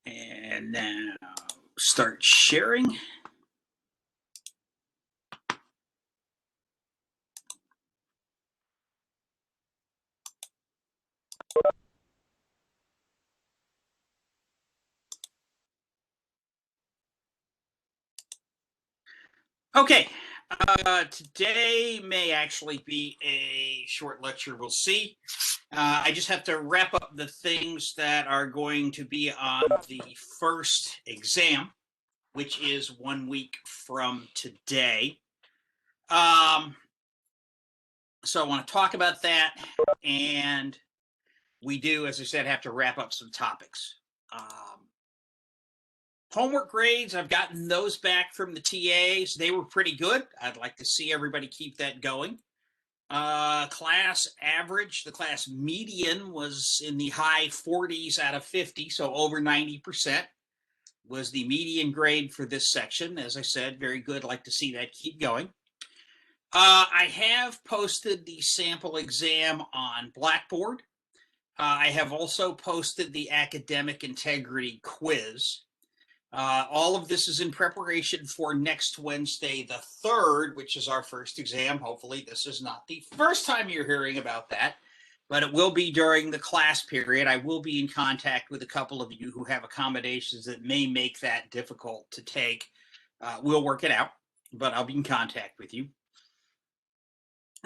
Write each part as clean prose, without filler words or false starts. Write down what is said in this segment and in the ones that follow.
And now start sharing. Okay, today may actually be a short lecture. We'll see. I just have to wrap up the things that are going to be on the first exam, which is 1 week from today. So I want to talk about that, and we do, as I said, have to wrap up some topics. Homework grades, I've gotten those back from the TAs. They were pretty good. I'd like to see everybody keep that going. Class average, the class median was in the high 40s out of 50, so over 90% was the median grade for this section. As I said, very good. I'd like to see that keep going. I have posted the sample exam on Blackboard. I have also posted the academic integrity quiz. All of this is in preparation for next Wednesday, the 3rd, which is our first exam. Hopefully, this is not the first time you're hearing about that, but it will be during the class period. I will be in contact with a couple of you who have accommodations that may make that difficult to take. We'll work it out, but I'll be in contact with you.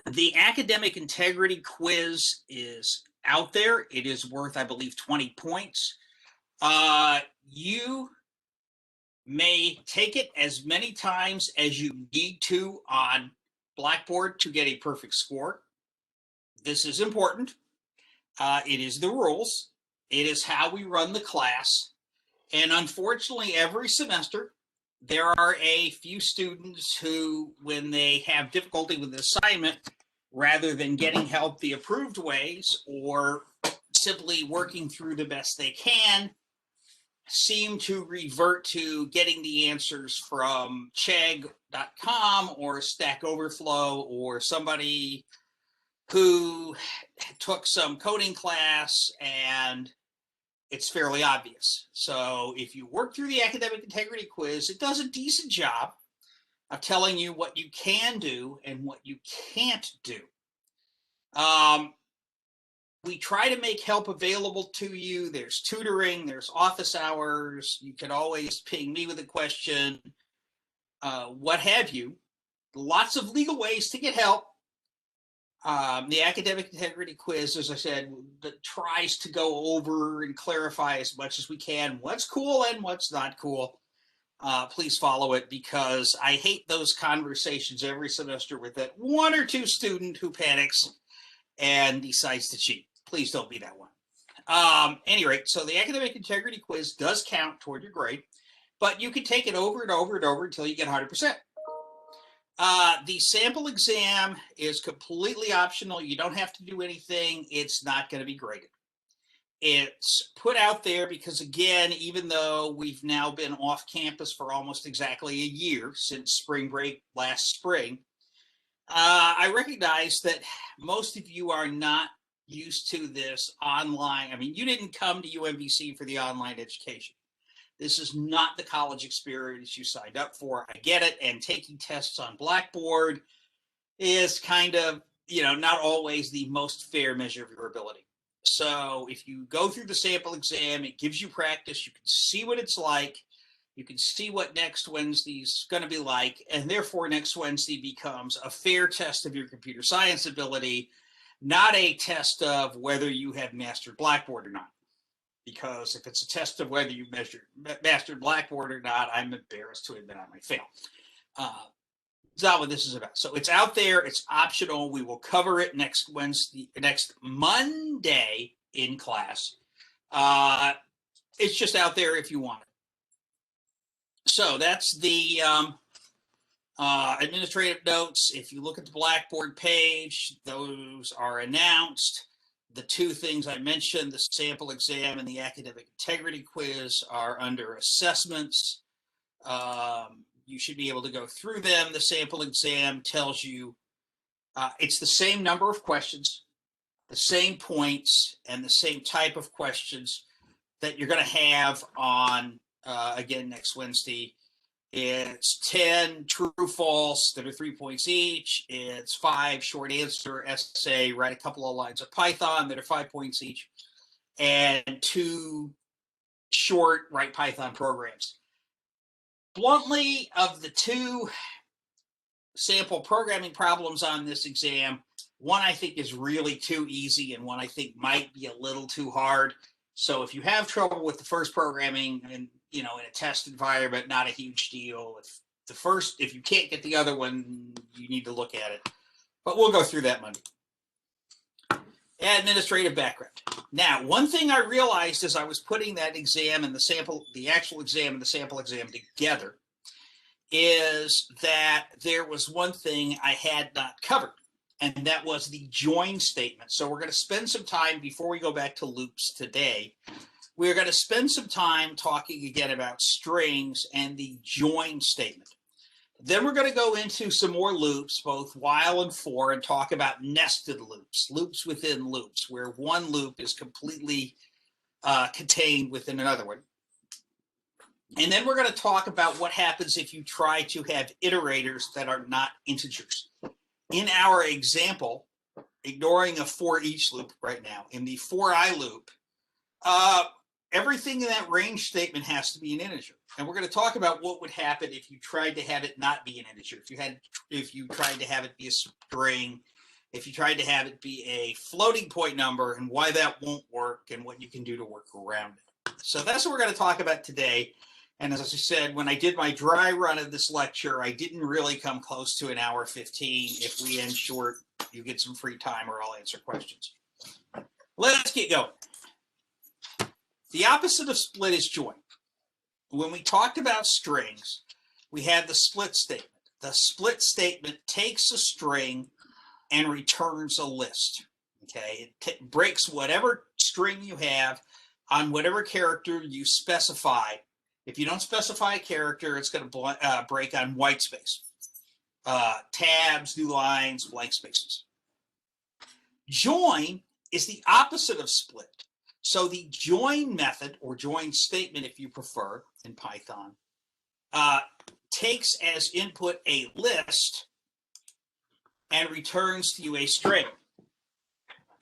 The academic integrity quiz is out there. It is worth, I believe, 20 points. You may take it as many times as you need to on Blackboard to get a perfect score. This is important. It is the rules. It is how we run the class. And unfortunately, every semester, there are a few students who, when they have difficulty with the assignment, rather than getting help the approved ways or simply working through the best they can, seem to revert to getting the answers from chegg.com or Stack Overflow or somebody who took some coding class, and it's fairly obvious. So if you work through the academic integrity quiz, it does a decent job of telling you what you can do and what you can't do. We try to make help available to you. There's tutoring, there's office hours. You can always ping me with a question, what have you. Lots of legal ways to get help. The academic integrity quiz, as I said, that tries to go over and clarify as much as we can what's cool and what's not cool. Please follow it, because I hate those conversations every semester with that one or two student who panics and decides to cheat. Please don't be that one. Any rate, so the academic integrity quiz does count toward your grade, but you can take it over and over and over until you get 100%. The sample exam is completely optional. You don't have to do anything. It's not going to be graded. It's put out there because, again, even though we've now been off campus for almost exactly a year since spring break last spring, I recognize that most of you are not used to this online. I mean, you didn't come to UMBC for the online education. This is not the college experience you signed up for. I get it. And taking tests on Blackboard is kind of, not always the most fair measure of your ability. So if you go through the sample exam, it gives you practice. You can see what it's like. You can see what next Wednesday's going to be like, and therefore next Wednesday becomes a fair test of your computer science ability, not a test of whether you have mastered Blackboard or not. Because if it's a test of whether you mastered Blackboard or not, I'm embarrassed to admit I might fail. It's not what this is about. So it's out there. It's optional. We will cover it next Monday in class. It's just out there if you want it. So that's the administrative notes. If you look at the Blackboard page, those are announced. The two things I mentioned, the sample exam and the academic integrity quiz, are under assessments. You should be able to go through them. The sample exam tells you it's the same number of questions, the same points, and the same type of questions that you're going to have on, again, next Wednesday. It's 10 true, false that are 3 points each. It's 5 short answer essay, write a couple of lines of Python that are 5 points each, and 2 short write Python programs. Bluntly, of the 2 sample programming problems on this exam, one I think is really too easy and one I think might be a little too hard. So if you have trouble with the first programming and, in a test environment, not a huge deal. If you can't get the other one, you need to look at it. But we'll go through that Monday. Administrative background. Now, one thing I realized as I was putting that exam and the actual exam and the sample exam together is that there was one thing I had not covered, and that was the join statement. So we're going to spend some time before we go back to loops today. We're going to spend some time talking again about strings and the join statement. Then we're going to go into some more loops, both while and for, and talk about nested loops, loops within loops, where one loop is completely contained within another one. And then we're going to talk about what happens if you try to have iterators that are not integers. In our example, ignoring a for each loop right now, in the for I loop, everything in that range statement has to be an integer. And we're going to talk about what would happen if you tried to have it not be an integer. If you tried to have it be a string, if you tried to have it be a floating point number, and why that won't work and what you can do to work around it. So that's what we're going to talk about today. And as I said, when I did my dry run of this lecture, I didn't really come close to an hour 15. If we end short, you get some free time or I'll answer questions. Let's get going. The opposite of split is join. When we talked about strings, we had the split statement. The split statement takes a string and returns a list. Okay, it breaks whatever string you have on whatever character you specify. If you don't specify a character, it's going to break on white space. Tabs, new lines, blank spaces. Join is the opposite of split. So the join method, or join statement if you prefer in Python, takes as input a list and returns to you a string.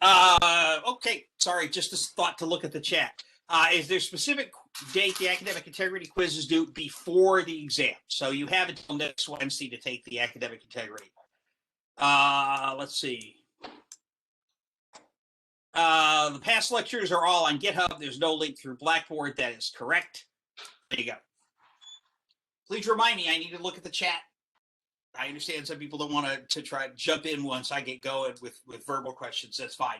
Okay, sorry, just a thought to look at the chat. Is there a specific date the academic integrity quiz is due? Before the exam. So you have until next Wednesday to take the academic integrity. Let's see. The past lectures are all on GitHub. There's no link through Blackboard. That is correct. There you go. Please remind me, I need to look at the chat. I understand some people don't want to try to jump in once I get going with verbal questions. That's fine.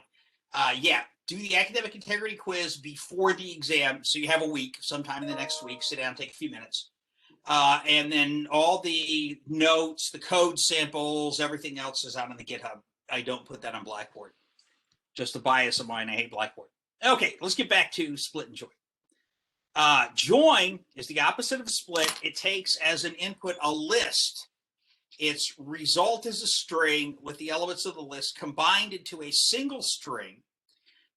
Yeah, do the academic integrity quiz before the exam. So you have a week, sometime in the next week. Sit down, take a few minutes. And then all the notes, the code samples, everything else is out on the GitHub. I don't put that on Blackboard. Just a bias of mine, I hate Blackboard. Okay, let's get back to split and join. Join is the opposite of split. It takes as an input a list. Its result is a string with the elements of the list combined into a single string.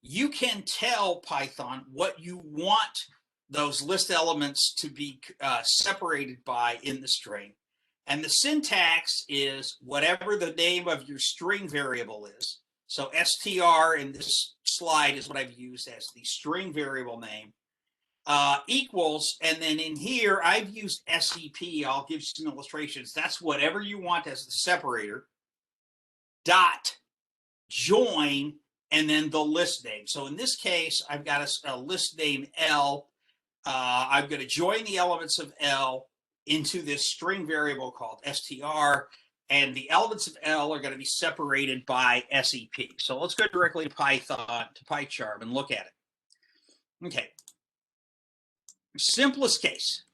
You can tell Python what you want those list elements to be separated by in the string. And the syntax is whatever the name of your string variable is. So str in this slide is what I've used as the string variable name, equals, and then in here I've used SEP. I'll give you some illustrations. That's whatever you want as the separator, dot join, and then the list name. So in this case, I've got a list name L. I'm going to join the elements of L into this string variable called str. And the elements of L are going to be separated by SEP. So let's go directly to Python, to PyCharm, and look at it. Okay. Simplest case.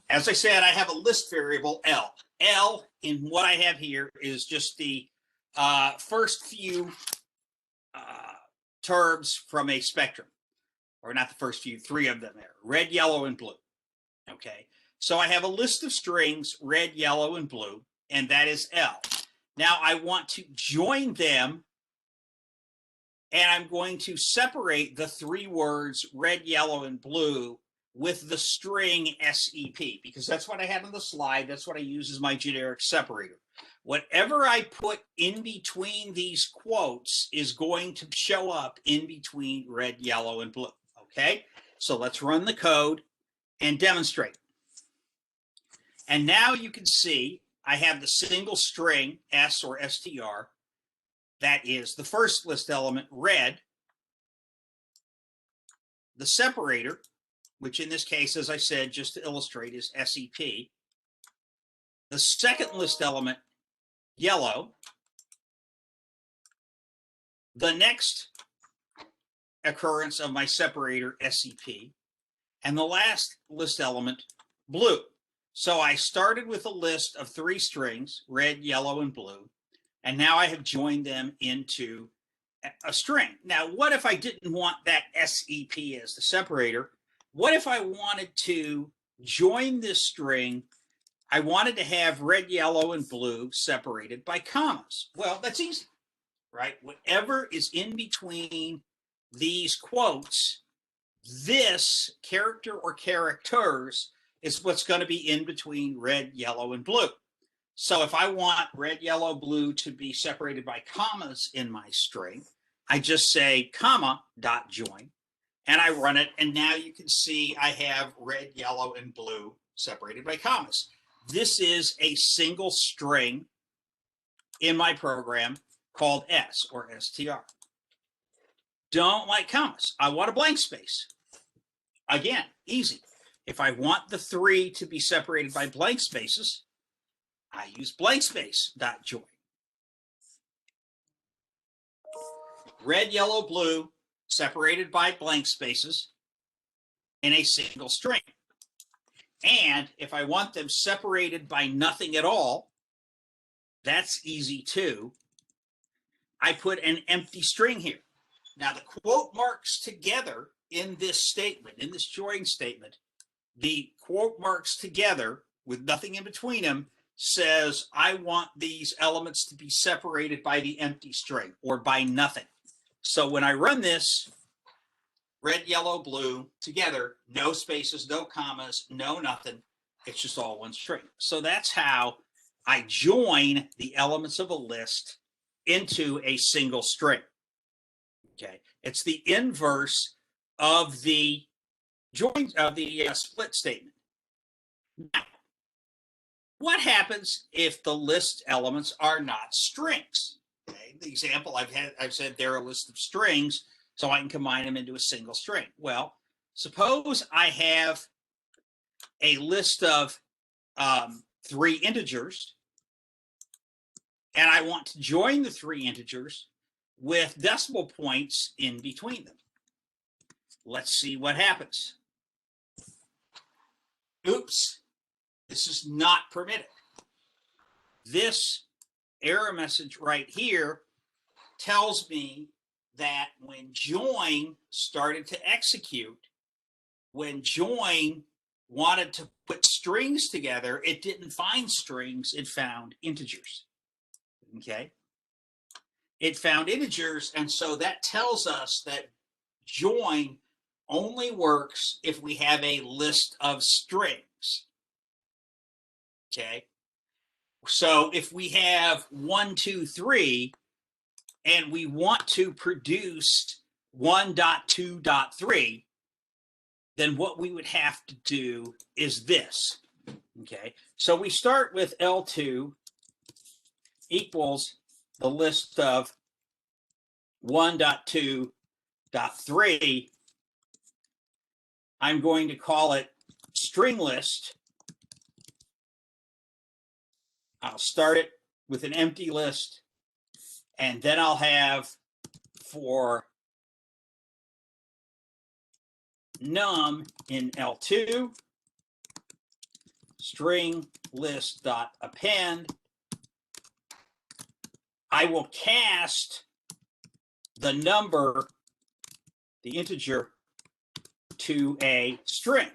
As I said, I have a list variable, L. L, in what I have here, is just the first few terms from a spectrum. Or not the first few, 3 of them there, red, yellow, and blue. Okay, so I have a list of strings, red, yellow, and blue, and that is L. Now I want to join them, and I'm going to separate the three words red, yellow, and blue with the string SEP, because that's what I had on the slide. That's what I use as my generic separator. Whatever I put in between these quotes is going to show up in between red, yellow, and blue. Okay, so let's run the code and demonstrate. And now you can see I have the single string S or str. That is the first list element, red. The separator, which in this case, as I said, just to illustrate, is SEP. The second list element, yellow. The next occurrence of my separator, SEP. And the last list element, blue. So I started with a list of three strings, red, yellow, and blue. And now I have joined them into a string. Now, what if I didn't want that SEP as the separator? What if I wanted to join this string? I wanted to have red, yellow, and blue separated by commas. Well, that's easy, right? Whatever is in between these quotes, this character or characters is what's going to be in between red, yellow, and blue. So if I want red, yellow, blue to be separated by commas in my string, I just say comma dot join, and I run it, and now you can see I have red, yellow, and blue separated by commas. This is a single string in my program called S or str. Don't like commas. I want a blank space. Again, easy. If I want the three to be separated by blank spaces, I use blank space dot join. Red, yellow, blue, separated by blank spaces in a single string. And if I want them separated by nothing at all, that's easy too. I put an empty string here. Now the quote marks together in this statement, in this join statement, the quote marks together with nothing in between them says, I want these elements to be separated by the empty string or by nothing. So when I run this, red, yellow, blue together, no spaces, no commas, no nothing. It's just all one string. So that's how I join the elements of a list into a single string. Okay, it's the inverse of the join of the split statement. Now, what happens if the list elements are not strings? Okay, the example I've said they're a list of strings, so I can combine them into a single string. Well, suppose I have a list of three integers, and I want to join the three integers with decimal points in between them. Let's see what happens. Oops, this is not permitted. This error message right here tells me that when join started to execute, when join wanted to put strings together, it didn't find strings, it found integers. Okay? It found integers, and so that tells us that join only works if we have a list of strings. Okay? So if we have 1, 2, 3, and we want to produce 1.2.3, then what we would have to do is this. Okay, so we start with L2 equals the list of 1.2.3. I'm going to call it string list. I'll start it with an empty list, and then I'll have for num in L2 string list dot append. I will cast the number, the integer, to a string.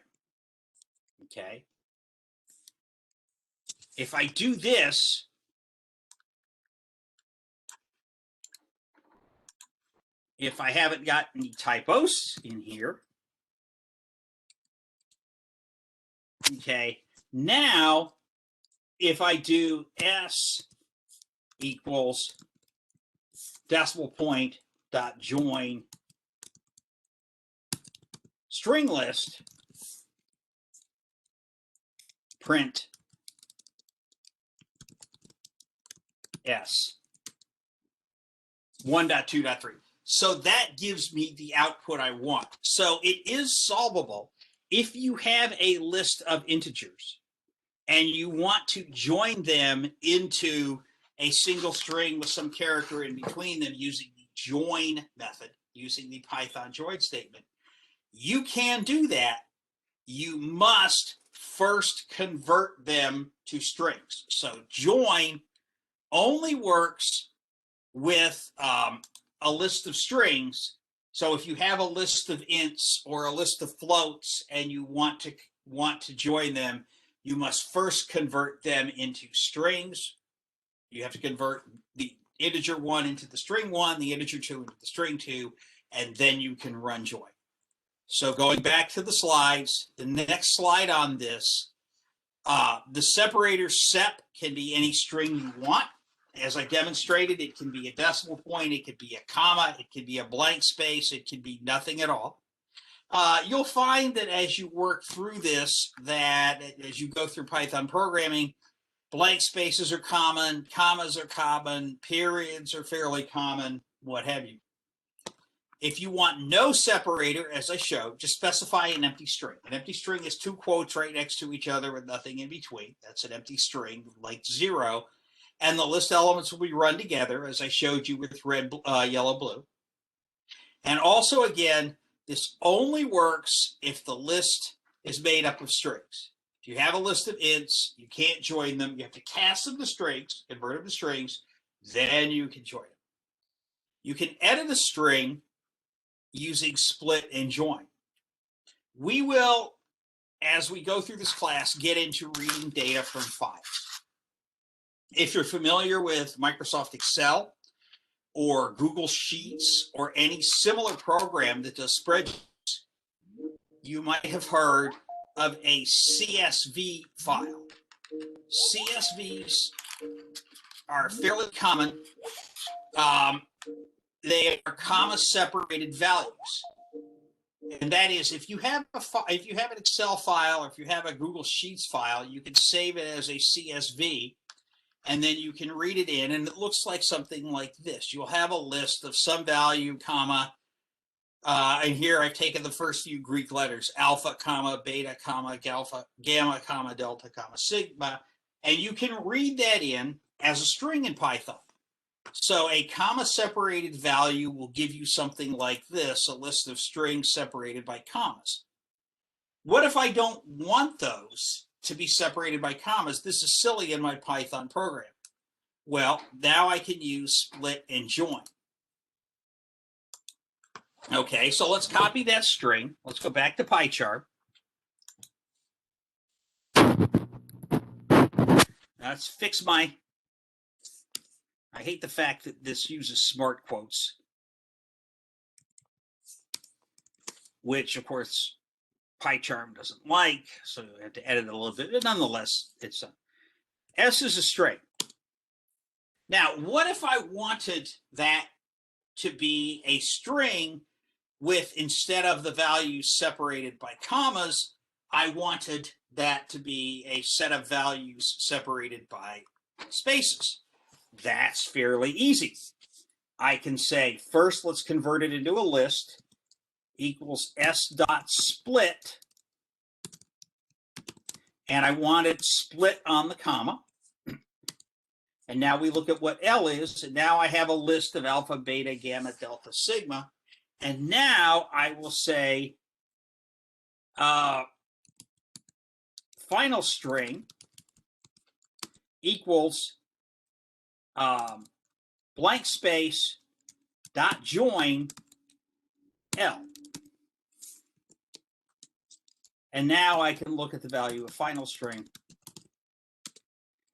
Okay. If I do this, if I haven't got any typos in here, okay, now if I do S equals decimal point dot join string list, print S 1.2.3. So that gives me the output I want. So it is solvable if you have a list of integers and you want to join them into a single string with some character in between them using the join method, using the Python join statement. You can do that. You must first convert them to strings. So join only works with a list of strings. So if you have a list of ints or a list of floats and you want to join them, you must first convert them into strings. You have to convert the integer 1 into the string 1, the integer 2 into the string 2, and then you can run join. So going back to the slides, the next slide on this, the separator sep can be any string you want. As I demonstrated, it can be a decimal point, it could be a comma, it could be a blank space, it could be nothing at all. You'll find that as you work through this, that as you go through Python programming, blank spaces are common, commas are common, periods are fairly common, what have you. If you want no separator, as I showed, just specify an empty string. An empty string is two quotes right next to each other with nothing in between. That's an empty string, like 0. And the list elements will be run together, as I showed you with red, yellow, blue. And also, again, this only works if the list is made up of strings. If you have a list of ints, you can't join them. You have to cast them to strings, convert them to strings, then you can join them. You can edit a string using split and join. We will, as we go through this class, get into reading data from files. If you're familiar with Microsoft Excel or Google Sheets or any similar program that does spreadsheets, you might have heard of a CSV file. CSVs are fairly common. They are comma-separated values. And that is, if you have an Excel file or if you have a Google Sheets file, you can save it as a CSV, and then you can read it in, and it looks like something like this. You'll have a list of some value, comma, and here I've taken the first few Greek letters, alpha, comma, beta, comma, gamma, comma, delta, comma, sigma, and you can read that in as a string in Python. So a comma-separated value will give you something like this, a list of strings separated by commas. What if I don't want those to be separated by commas? This is silly in my Python program. Well, now I can use split and join. Okay, so let's copy that string. Let's go back to PyChart. Let's fix my... I hate the fact that this uses smart quotes, which, of course, PyCharm doesn't like, so I have to edit it a little bit. But nonetheless, it's S is a string. Now, what if I wanted that to be a string with, instead of the values separated by commas, I wanted that to be a set of values separated by spaces? That's fairly easy. I can say, first, let's convert it into a list, equals s.split, and I want it split on the comma. And now we look at what L is, and now I have a list of alpha, beta, gamma, delta, sigma. And now I will say final string equals blank space dot join L. And now I can look at the value of final string.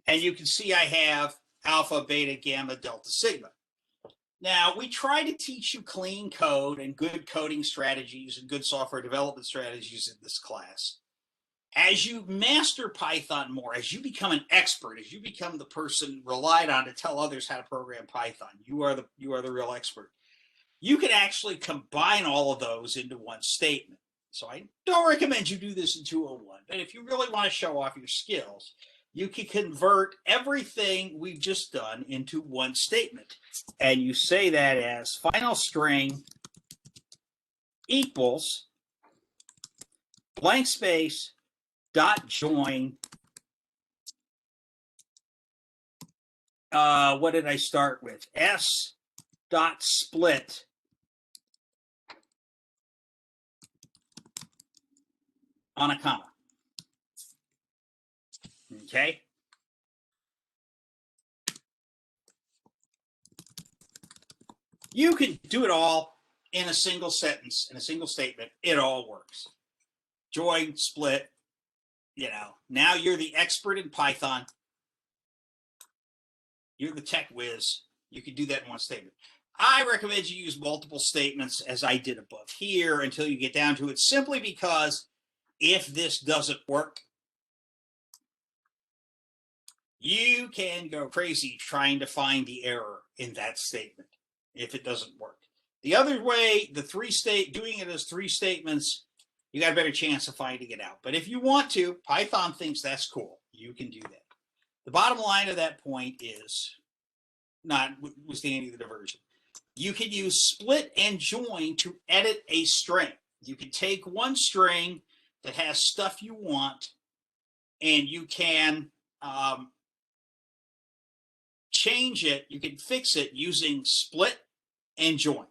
And you can see I have alpha, beta, gamma, delta, sigma. Now, we try to teach you clean code and good coding strategies and good software development strategies in this class. As you master Python more, as you become an expert, as you become the person relied on to tell others how to program Python, you are the real expert. You can actually combine all of those into one statement. So I don't recommend you do this in 201, but if you really want to show off your skills, you can convert everything we've just done into one statement. And you say that as final string equals blank space dot join. What did I start with? S dot split on a comma. Okay. You can do it all in a single sentence, in a single statement. It all works. Join, split, now you're the expert in Python. You're the tech whiz. You can do that in one statement. I recommend you use multiple statements as I did above here until you get down to it, simply because if this doesn't work, you can go crazy trying to find the error in that statement if it doesn't work. The other way, doing it as 3 statements, you got a better chance of finding it out. But if you want to, Python thinks that's cool. You can do that. The bottom line of that point is, notwithstanding the diversion, you can use split and join to edit a string. You can take one string that has stuff you want, and you can change it. You can fix it using split and join.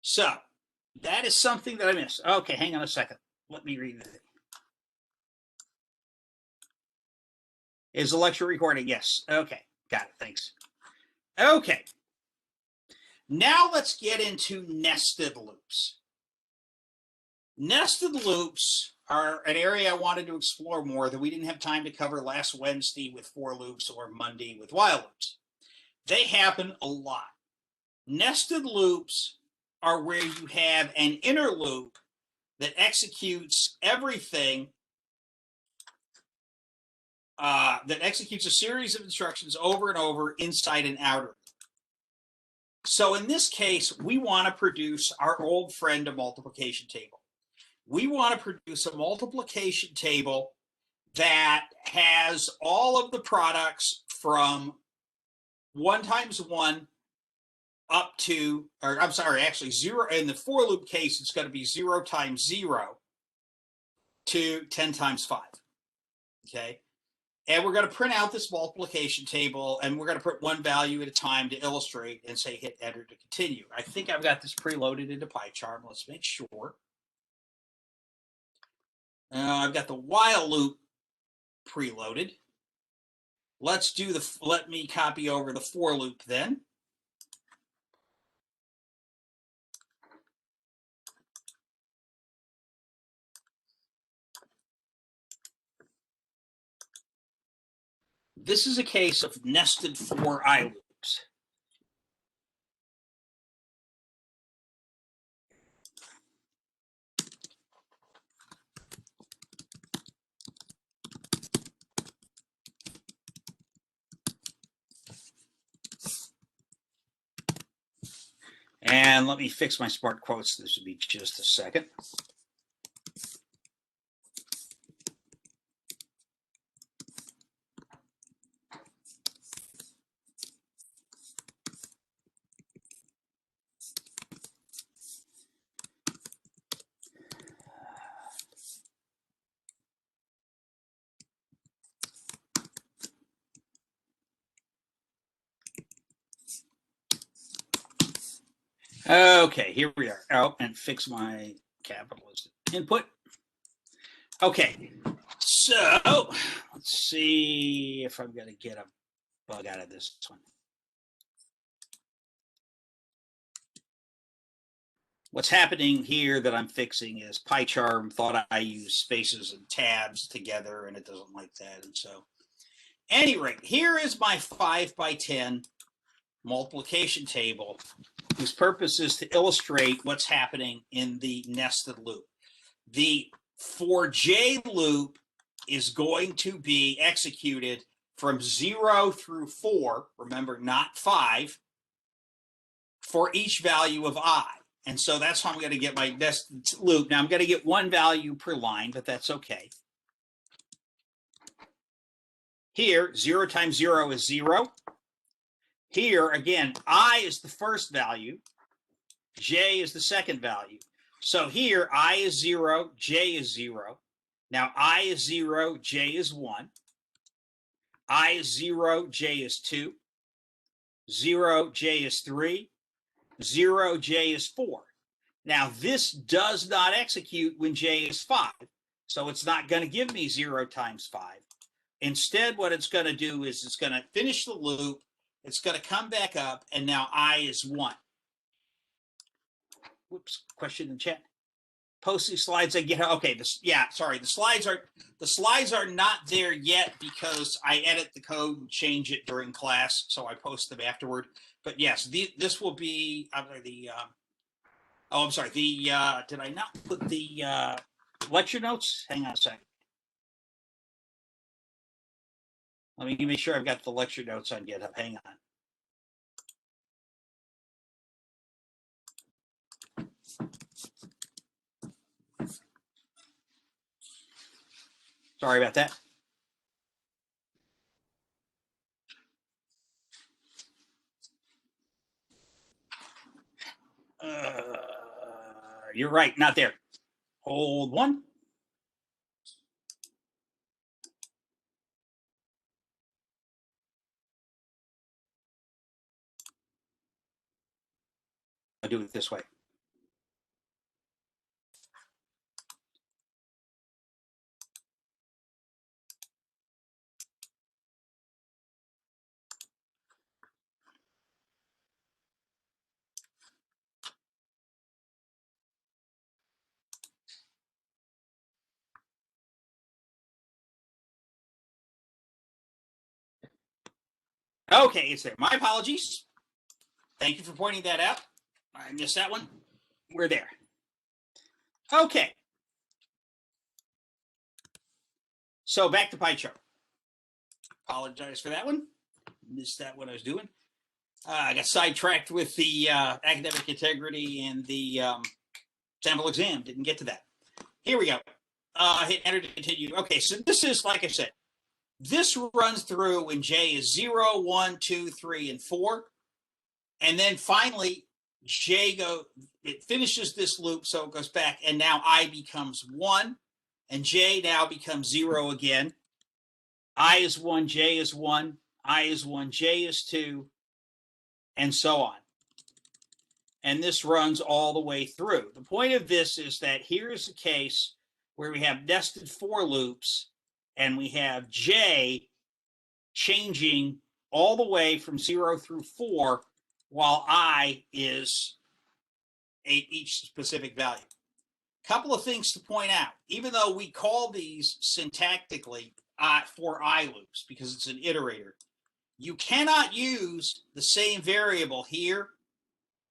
So that is something that I missed. Okay, hang on a second. Let me read it. Is the lecture recording? Yes. Okay, got it. Thanks. Okay. Now let's get into nested loops. Nested loops are an area I wanted to explore more that we didn't have time to cover last Wednesday with for loops or Monday with while loops. They happen a lot. Nested loops are where you have an inner loop that executes everything, that executes a series of instructions over and over inside an outer. So in this case, we want to produce our old friend, a multiplication table. We want to produce a multiplication table that has all of the products from 1 times 1 up to, or I'm sorry, actually 0. In the for loop case, it's going to be 0 times 0 to 10 times 5. Okay. And we're going to print out this multiplication table, and we're going to put one value at a time to illustrate and say hit enter to continue. I think I've got this preloaded into PyCharm. Let's make sure. I've got the while loop preloaded. Let me copy over the for loop then. This is a case of nested for I loops. And let me fix my smart quotes. This will be just a second. Okay, here we are. Oh, and fix my capitalized input. Okay, so let's see if I'm going to get a bug out of this one. What's happening here that I'm fixing is PyCharm thought I use spaces and tabs together, and it doesn't like that. And so, any rate, here is my 5 by 10 multiplication table whose purpose is to illustrate what's happening in the nested loop. The for j loop is going to be executed from 0 through 4, remember, not 5, for each value of I. And so that's how I'm going to get my nested loop. Now I'm going to get one value per line, but that's okay. Here, 0 times 0 is 0. Here, again, I is the first value. J is the second value. So here, I is 0, J is 0. Now, I is 0, J is 1. I is 0, J is 2. 0, J is 3. 0, J is 4. Now, this does not execute when J is 5. So it's not going to give me 0 times 5. Instead, what it's going to do is it's going to finish the loop. It's going to come back up, and now I is 1. Whoops, question in the chat. Post these slides again. Okay, sorry. The slides are not there yet because I edit the code and change it during class, so I post them afterward. But yes, this will be I'm sorry. Did I not put the lecture notes? Hang on a second. Let me make sure I've got the lecture notes on GitHub. Hang on. Sorry about that. You're right, not there. Hold one. I'll do it this way. Okay, it's there. My apologies. Thank you for pointing that out. I missed that one. We're there. Okay. So back to pie chart. Apologize for that one. Missed that what I was doing. I got sidetracked with the academic integrity and the sample exam. Didn't get to that. Here we go. Hit enter to continue. Okay, so this is, like I said, this runs through when J is 0, 1, 2, 3, and 4. And then finally, it finishes this loop, so it goes back, and now I becomes 1, and J now becomes 0 again. I is 1, J is 1, I is 1, J is 2, and so on. And this runs all the way through. The point of this is that here's a case where we have nested for loops, and we have J changing all the way from 0 through 4, while I is each specific value. Couple of things to point out. Even though we call these syntactically for I loops because it's an iterator, you cannot use the same variable here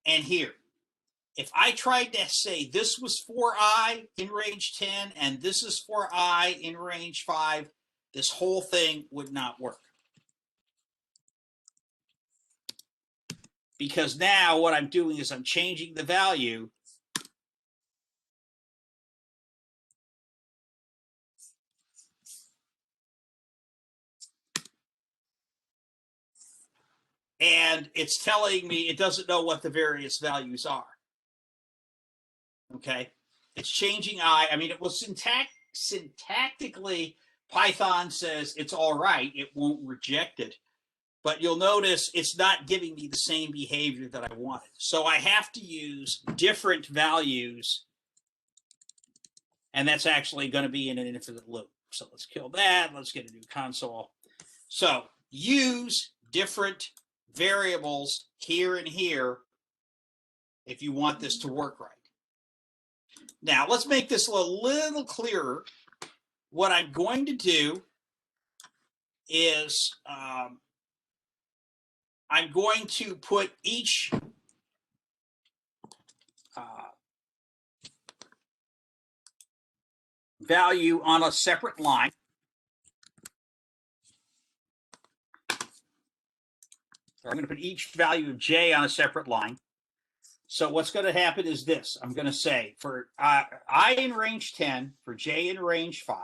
and here. If I tried to say this was for I in range 10 and this is for I in range 5, this whole thing would not work. Because now what I'm doing is I'm changing the value and it's telling me it doesn't know what the various values are. Okay, it's changing I mean, it was syntactically, Python says it's all right, it won't reject it. But you'll notice it's not giving me the same behavior that I wanted. So I have to use different values, and that's actually going to be in an infinite loop. So let's kill that. Let's get a new console. So use different variables here and here if you want this to work right. Now, let's make this a little clearer. What I'm going to do is I'm going to put each value on a separate line. So I'm going to put each value of j on a separate line. So what's going to happen is this. I'm going to say for I in range 10, for j in range 5,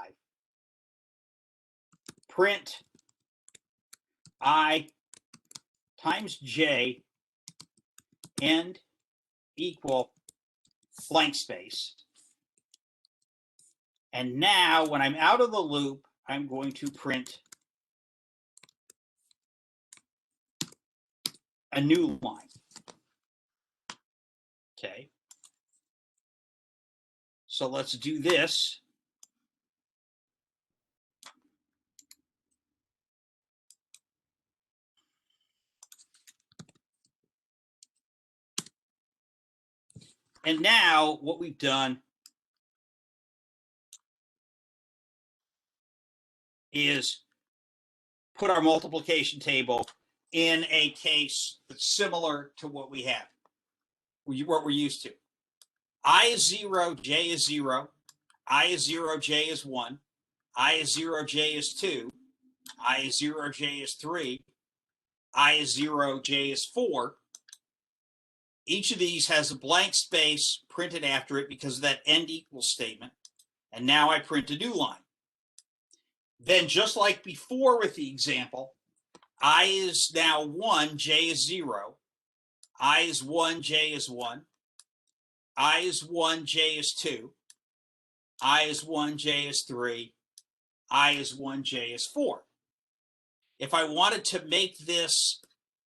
print I times j end equal blank space. And now when I'm out of the loop, I'm going to print a new line. Okay. So let's do this. And now what we've done is put our multiplication table in a case that's similar to what we have, what we're used to. I is 0, j is 0, I is 0, j is 1, I is 0, j is 2, I is 0, j is 3, I is 0, j is 4. Each of these has a blank space printed after it because of that end equals statement. And now I print a new line. Then just like before with the example, I is now 1, j is 0, I is 1, j is 1, I is 1, j is 2, I is 1, j is 3, I is 1, j is 4. If I wanted to make this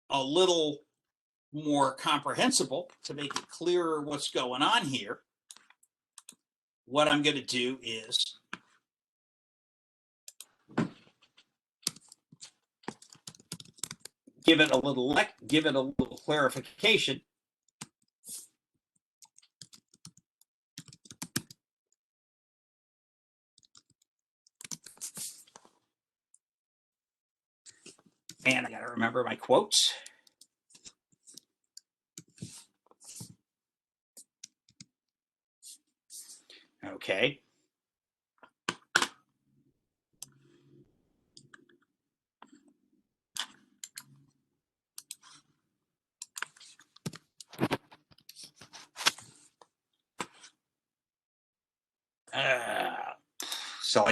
a little more comprehensible, to make it clearer what's going on here, what I'm going to do is give it a little clarification. And I got to remember my quotes. Okay. So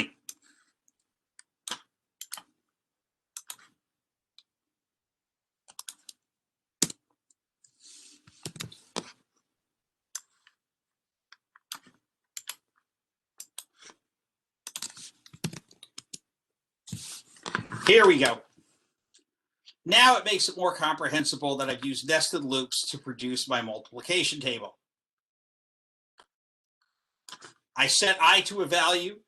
here we go. Now it makes it more comprehensible that I've used nested loops to produce my multiplication table. I set I to a value,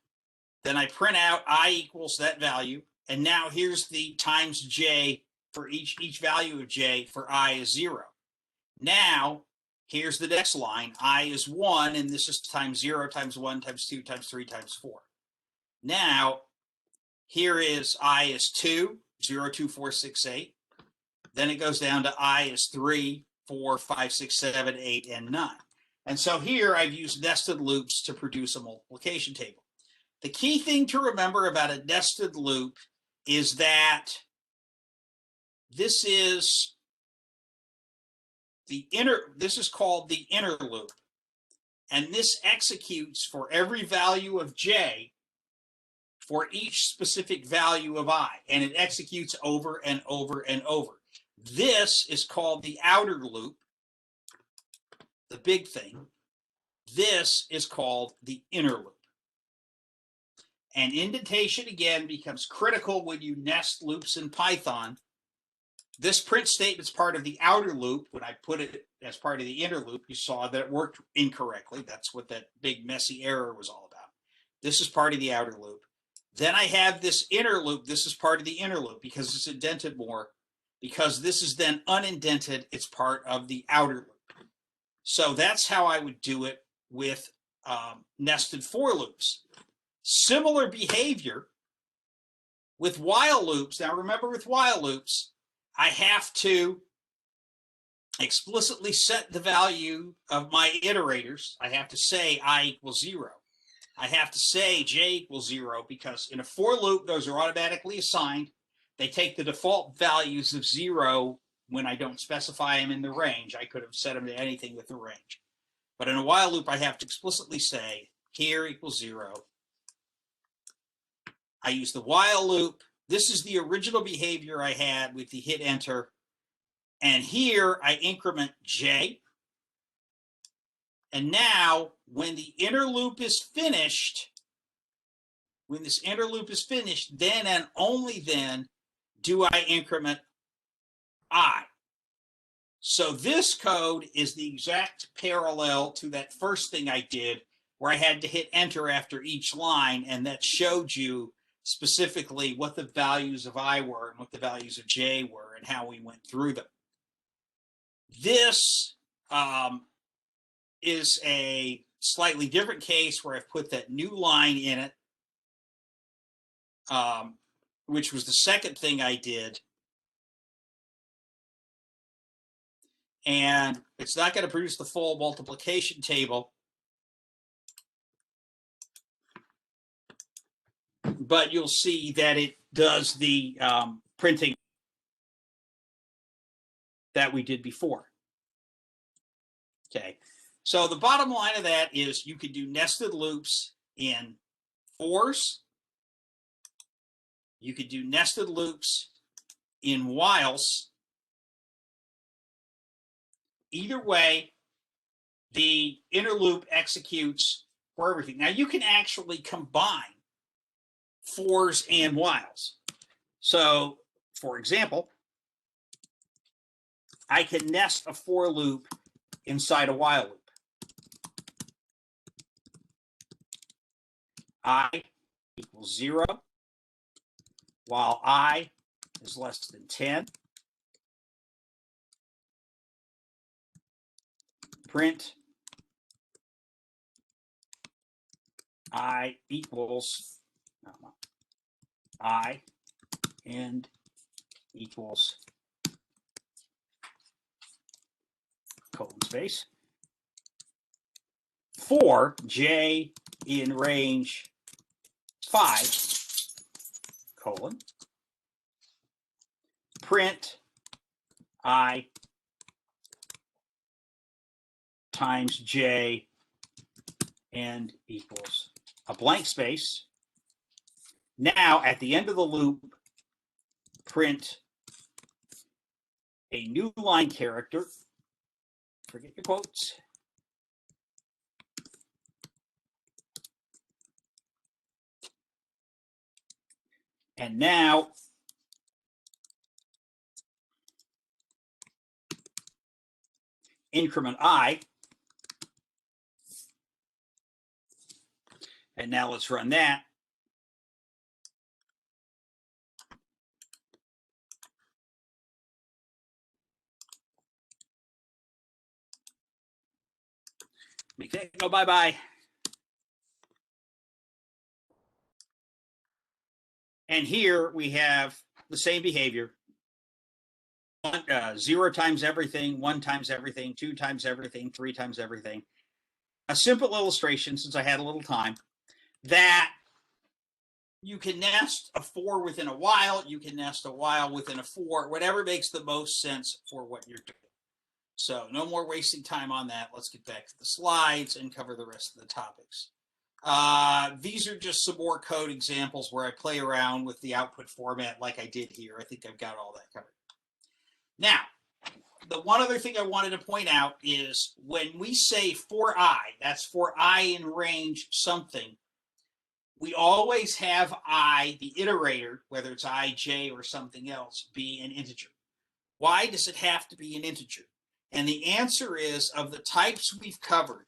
then I print out I equals that value, and now here's the times j for each value of j for I is 0. Now, here's the next line. I is 1, and this is times 0 times 1 times 2 times 3 times 4. Now, here is I is 2, 0, 2, 4, 6, 8. Then it goes down to I is 3, 4, 5, 6, 7, 8, and 9. And so here I've used nested loops to produce a multiplication table. The key thing to remember about a nested loop is that this is called the inner loop. And this executes for every value of j for each specific value of I. And it executes over and over and over. This is called the outer loop, the big thing. This is called the inner loop. And indentation, again, becomes critical when you nest loops in Python. This print statement's part of the outer loop. When I put it as part of the inner loop, you saw that it worked incorrectly. That's what that big messy error was all about. This is part of the outer loop. Then I have this inner loop. This is part of the inner loop because it's indented more. Because this is then unindented, it's part of the outer loop. So that's how I would do it with nested for loops. Similar behavior with while loops. Now remember, with while loops, I have to explicitly set the value of my iterators. I have to say I equals 0. I have to say j equals 0 because in a for loop, those are automatically assigned. They take the default values of 0 when I don't specify them in the range. I could have set them to anything with the range. But in a while loop, I have to explicitly say here equals 0. I use the while loop. This is the original behavior I had with the hit enter. And here I increment j. And now when the inner loop is finished, then and only then do I increment I. So this code is the exact parallel to that first thing I did where I had to hit enter after each line, and that showed you specifically what the values of I were and what the values of j were and how we went through them. This is a slightly different case where I've put that new line in it, which was the second thing I did. And it's not going to produce the full multiplication table, but you'll see that it does the printing that we did before. Okay, so the bottom line of that is you can do nested loops in fors. You could do nested loops in whiles. Either way, the inner loop executes for everything. Now you can actually combine fors and whiles. So, for example, I can nest a for loop inside a while loop. I equals 0, while I is less than 10. Print I equals I and equals colon space for j in range 5 colon print I times j and equals a blank space. Now at the end of the loop, print a new line character. Forget your quotes. And now increment I. And now let's run that. Make that go bye-bye. And here we have the same behavior. 0 times everything, 1 times everything, 2 times everything, 3 times everything. A simple illustration, since I had a little time, that you can nest a for within a while, you can nest a while within a for, whatever makes the most sense for what you're doing. So no more wasting time on that. Let's get back to the slides and cover the rest of the topics. These are just some more code examples where I play around with the output format like I did here. I think I've got all that covered. Now, the one other thing I wanted to point out is when we say for I, that's for I in range something, we always have I, the iterator, whether it's I, j, or something else, be an integer. Why does it have to be an integer? And the answer is, of the types we've covered,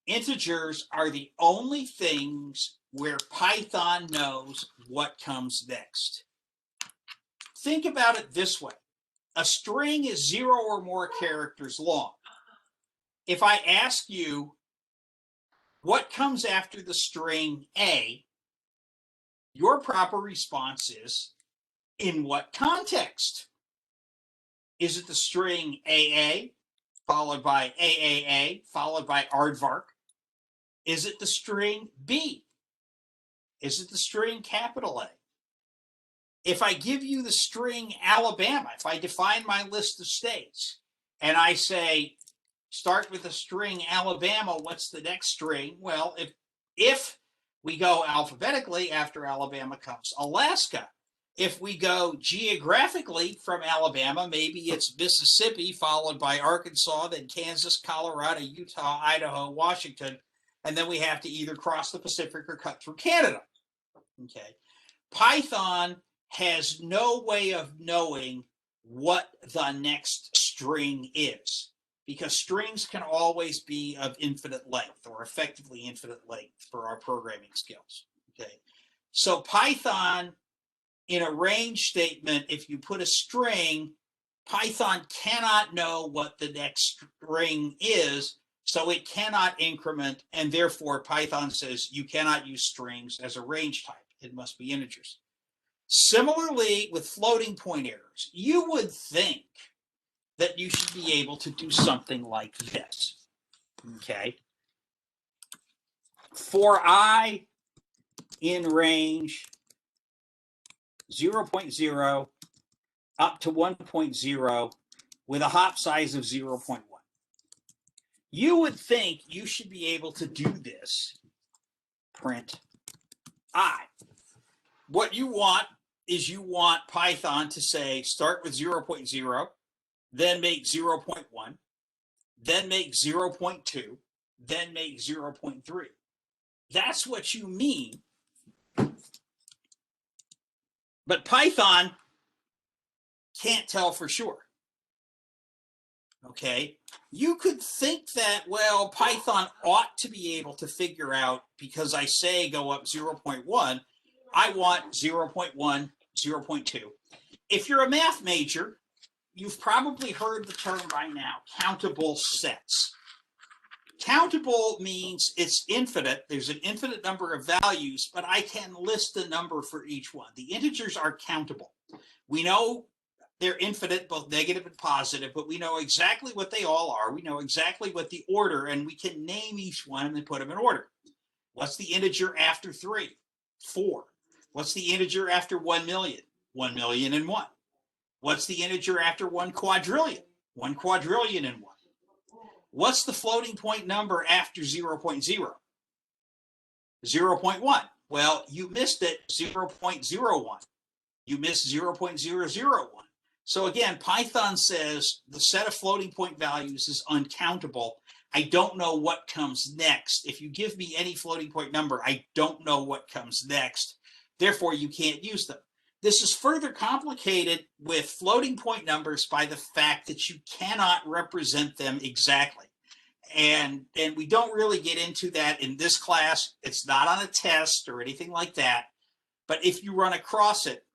integers are the only things where Python knows what comes next. Think about it this way. A string is 0 or more characters long. If I ask you what comes after the string A, your proper response is, in what context? Is it the string AA, followed by AAA, followed by aardvark? Is it the string B? Is it the string capital A? If I give you the string Alabama, if I define my list of states and I say, start with the string Alabama, what's the next string? Well, if we go alphabetically, after Alabama comes Alaska. If we go geographically from Alabama, maybe it's Mississippi, followed by Arkansas, then Kansas, Colorado, Utah, Idaho, Washington, and then we have to either cross the Pacific or cut through Canada. Okay. Python has no way of knowing what the next string is, because strings can always be of infinite length, or effectively infinite length for our programming skills. Okay. So Python, in a range statement, if you put a string, Python cannot know what the next string is, so it cannot increment, and therefore Python says you cannot use strings as a range type. It must be integers. Similarly, with floating point errors, you would think that you should be able to do something like this. Okay. For I in range 0.0 up to 1.0 with a hop size of 0.1. You would think you should be able to do this. Print I. What you want is you want Python to say, start with 0.0, then make 0.1, then make 0.2, then make 0.3. That's what you mean. But Python can't tell for sure. Okay, you could think that, well, Python ought to be able to figure out, because I say go up 0.1, I want 0.1, 0.2. If you're a math major, you've probably heard the term by now, countable sets. Countable means it's infinite. There's an infinite number of values, but I can list a number for each one. The integers are countable. We know they're infinite, both negative and positive, but we know exactly what they all are. We know exactly what the order, and we can name each one and then put them in order. What's the integer after 3? 4. What's the integer after 1 million? 1,000,001. What's the integer after 1 quadrillion? 1 quadrillion and 1. What's the floating point number after 0.0? 0.1. Well, you missed it, 0.01. You missed 0.001. So again, Python says the set of floating point values is uncountable. I don't know what comes next. If you give me any floating point number, I don't know what comes next. Therefore, you can't use them. This is further complicated with floating point numbers by the fact that you cannot represent them exactly. And we don't really get into that in this class. It's not on a test or anything like that. But if you run across it,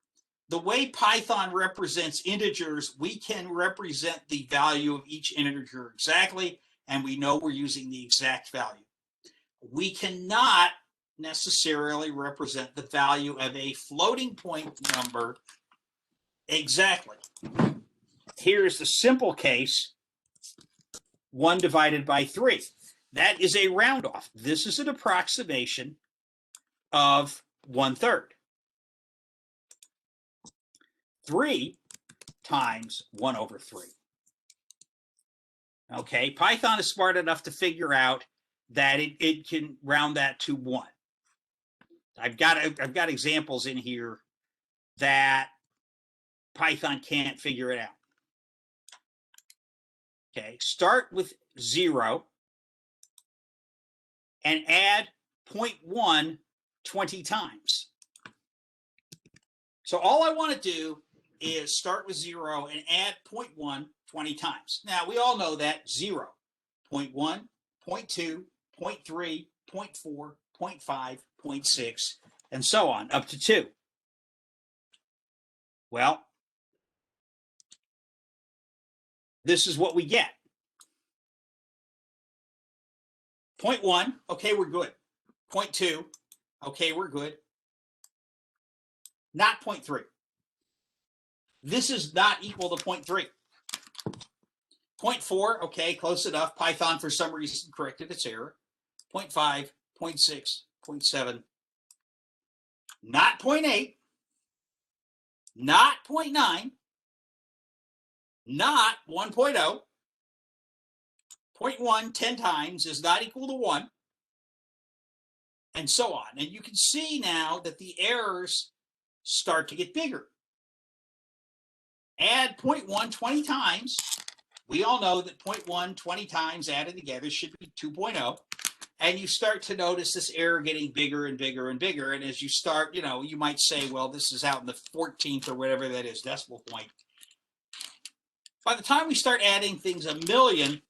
the way Python represents integers, we can represent the value of each integer exactly, and we know we're using the exact value. We cannot necessarily represent the value of a floating point number exactly. Here's the simple case, 1 divided by 3. That is a round off. This is an approximation of 1/3. 3 times 1/3. Okay, Python is smart enough to figure out that it can round that to 1. I've got examples in here that Python can't figure it out. Okay, start with 0 and add 0.1 20 times. So all I want to do is start with 0 and add 0.1 20 times. Now, we all know that 0, 0.1, 0.2, 0.3, 0.4, 0.5, 0.6, and so on, up to 2. Well, this is what we get. 0.1, okay, we're good. 0.2, okay, we're good. Not 0.3. This is not equal to 0.3. 0.4, okay, close enough. Python, for some reason, corrected its error. 0.5, 0.6, 0.7, not 0.8, not 0.9, not 1.0. 0.1 10 times is not equal to 1, and so on. And you can see now that the errors start to get bigger. Add 0.1 20 times. We all know that 0.1 20 times added together should be 2.0. And you start to notice this error getting bigger and bigger and bigger. And as you start, you might say, well, this is out in the 14th or whatever that is decimal point. By the time we start adding things a million,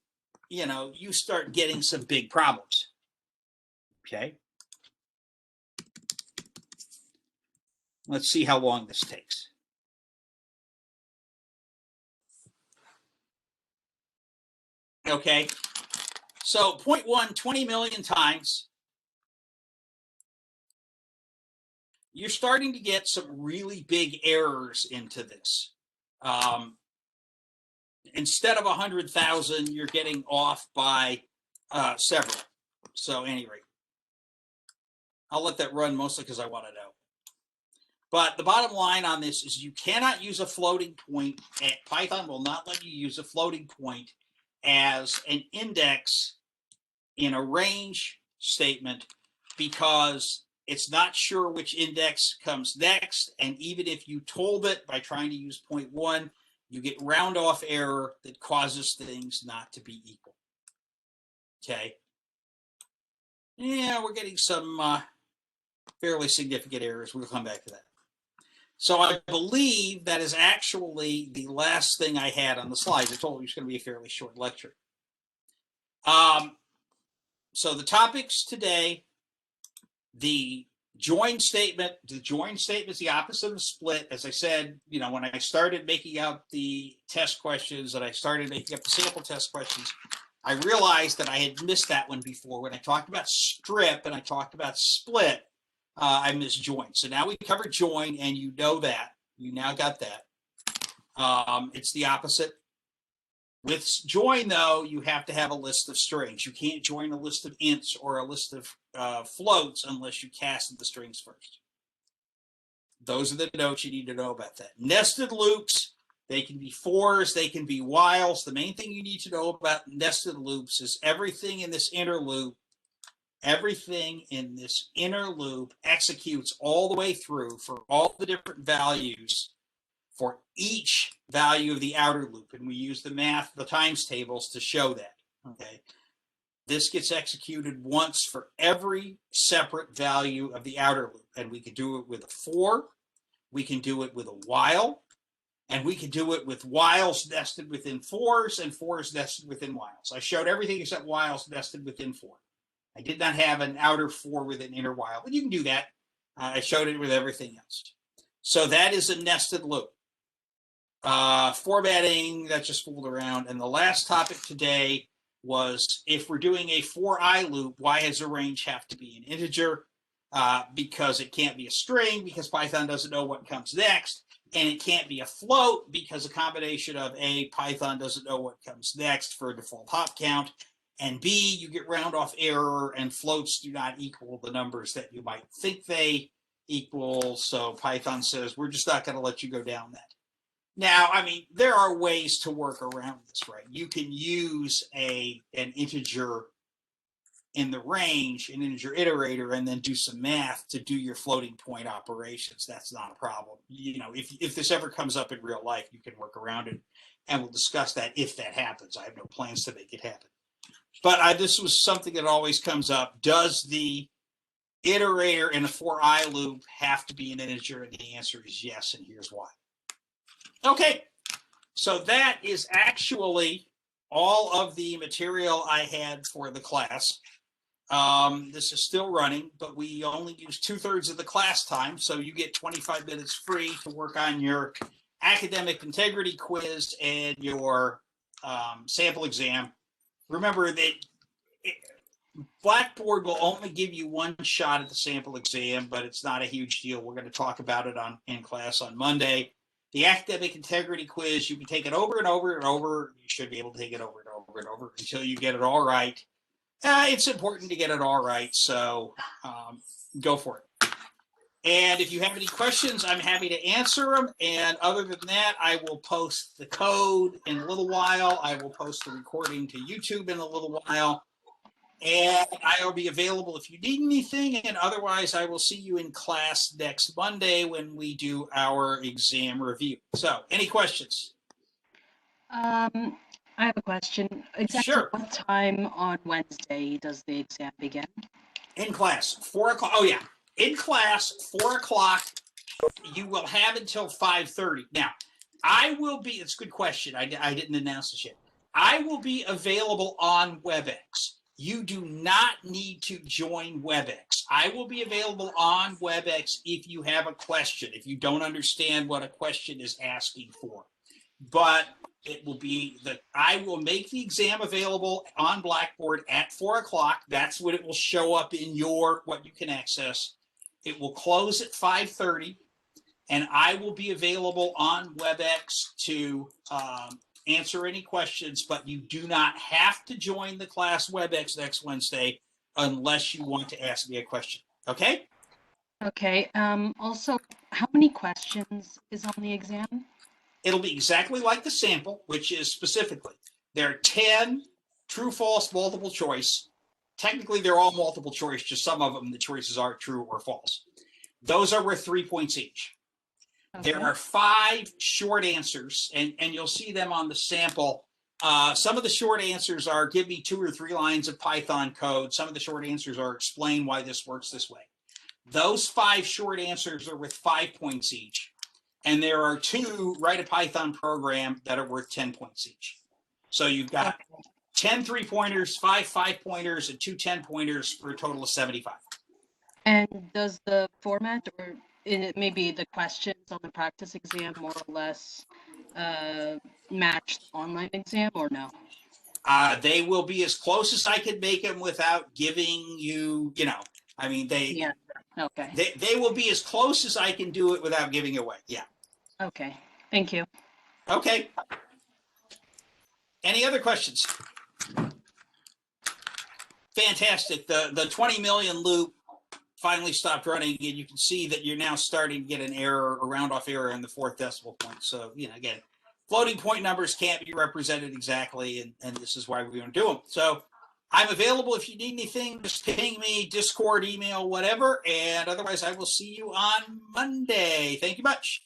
you start getting some big problems. Okay. Let's see how long this takes. Okay. So 0.1 20 million times. You're starting to get some really big errors into this. Instead of 100,000, you're getting off by several. So anyway, I'll let that run mostly because I want to know. But the bottom line on this is you cannot use a floating point. Python will not let you use a floating point as an index in a range statement because it's not sure which index comes next. And even if you told it by trying to use 0.1, you get round off error that causes things not to be equal. Okay. Yeah, we're getting some fairly significant errors. We'll come back to that. So I believe that is actually the last thing I had on the slides. I told you it's going to be a fairly short lecture. So the topics today, the join statement. The join statement is the opposite of a split. As I said, when I started making up the test questions and I started making up the sample test questions, I realized that I had missed that one before. When I talked about strip and I talked about split, I missed join. So now we covered join, and you know that. You now got that. It's the opposite. With join, though, you have to have a list of strings. You can't join a list of ints or a list of floats unless you cast the strings first. Those are the notes you need to know about that. Nested loops, they can be fors, they can be whiles. The main thing you need to know about nested loops is everything in this inner loop executes all the way through for all the different values for each value of the outer loop. And we use the times tables to show that. Okay. This gets executed once for every separate value of the outer loop. And we can do it with a for, we can do it with a while, and we can do it with whiles nested within fors and fors nested within whiles. I showed everything except whiles nested within for. I did not have an outer for with an inner while, but you can do that. I showed it with everything else. So that is a nested loop. Formatting, that just fooled around. And the last topic today was if we're doing a for I loop, why does a range have to be an integer? Because it can't be a string because Python doesn't know what comes next. And it can't be a float because a combination of A, Python doesn't know what comes next for a default hop count. And B, you get round off error, and floats do not equal the numbers that you might think they equal. So Python says, we're just not going to let you go down that. Now, I mean, there are ways to work around this, right? You can use an integer in the range, an integer iterator, and then do some math to do your floating point operations. That's not a problem. If this ever comes up in real life, you can work around it, and we'll discuss that if that happens. I have no plans to make it happen. But this was something that always comes up. Does the iterator in a for I loop have to be an integer? And the answer is yes, and here's why. Okay, so that is actually all of the material I had for the class. This is still running, but we only use 2/3 of the class time, so you get 25 minutes free to work on your academic integrity quiz and your sample exam. Remember that Blackboard will only give you one shot at the sample exam, but it's not a huge deal. We're going to talk about it in class on Monday. The academic integrity quiz, you can take it over and over and over. You should be able to take it over and over and over until you get it all right. It's important to get it all right, so go for it. And if you have any questions, I'm happy to answer them. And other than that, I will post the code in a little while. I will post the recording to YouTube in a little while. And I will be available if you need anything. And otherwise, I will see you in class next Monday when we do our exam review. So, any questions? I have a question. Exactly Sure. what time on Wednesday does the exam begin? In class, 4 o'clock. Oh, yeah. In class, 4 o'clock. You will have until 5:30. Now, I will be, it's a good question. I didn't announce this yet. I will be available on WebEx. You do not need to join WebEx. I will be available on WebEx if you have a question, if you don't understand what a question is asking for. But it will be that I will make the exam available on Blackboard at 4 o'clock. That's what it will show up in what you can access. It will close at 5:30. And I will be available on WebEx to answer any questions, but you do not have to join the class WebEx next Wednesday unless you want to ask me a question. Okay? Okay. Also, how many questions is on the exam? It'll be exactly like the sample, which is specifically, there are 10 true, false, multiple choice. Technically, they're all multiple choice, just some of them, the choices are true or false. Those are worth 3 points each. Okay. There are 5 short answers, and you'll see them on the sample. Some of the short answers are give me 2 or 3 lines of Python code. Some of the short answers are explain why this works this way. Those 5 short answers are worth 5 points each. And there are 2 write a Python program that are worth 10 points each. So you've got 10 3-pointers, 5 5-pointers, and 2 10-pointers for a total of 75. And does the format or maybe the questions on the practice exam more or less match the online exam or no? They will be as close as I can make them without giving you, I mean, Yeah. Okay. They will be as close as I can do it without giving away. Yeah. Okay. Thank you. Okay. Any other questions? Fantastic. The 20 million loop finally stopped running, and you can see that you're now starting to get an error, a round-off error in the 4th decimal point. So, again, floating point numbers can't be represented exactly, and this is why we're going to do them. So I'm available if you need anything. Just ping me, Discord, email, whatever, and otherwise I will see you on Monday. Thank you much.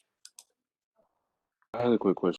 I had a quick question.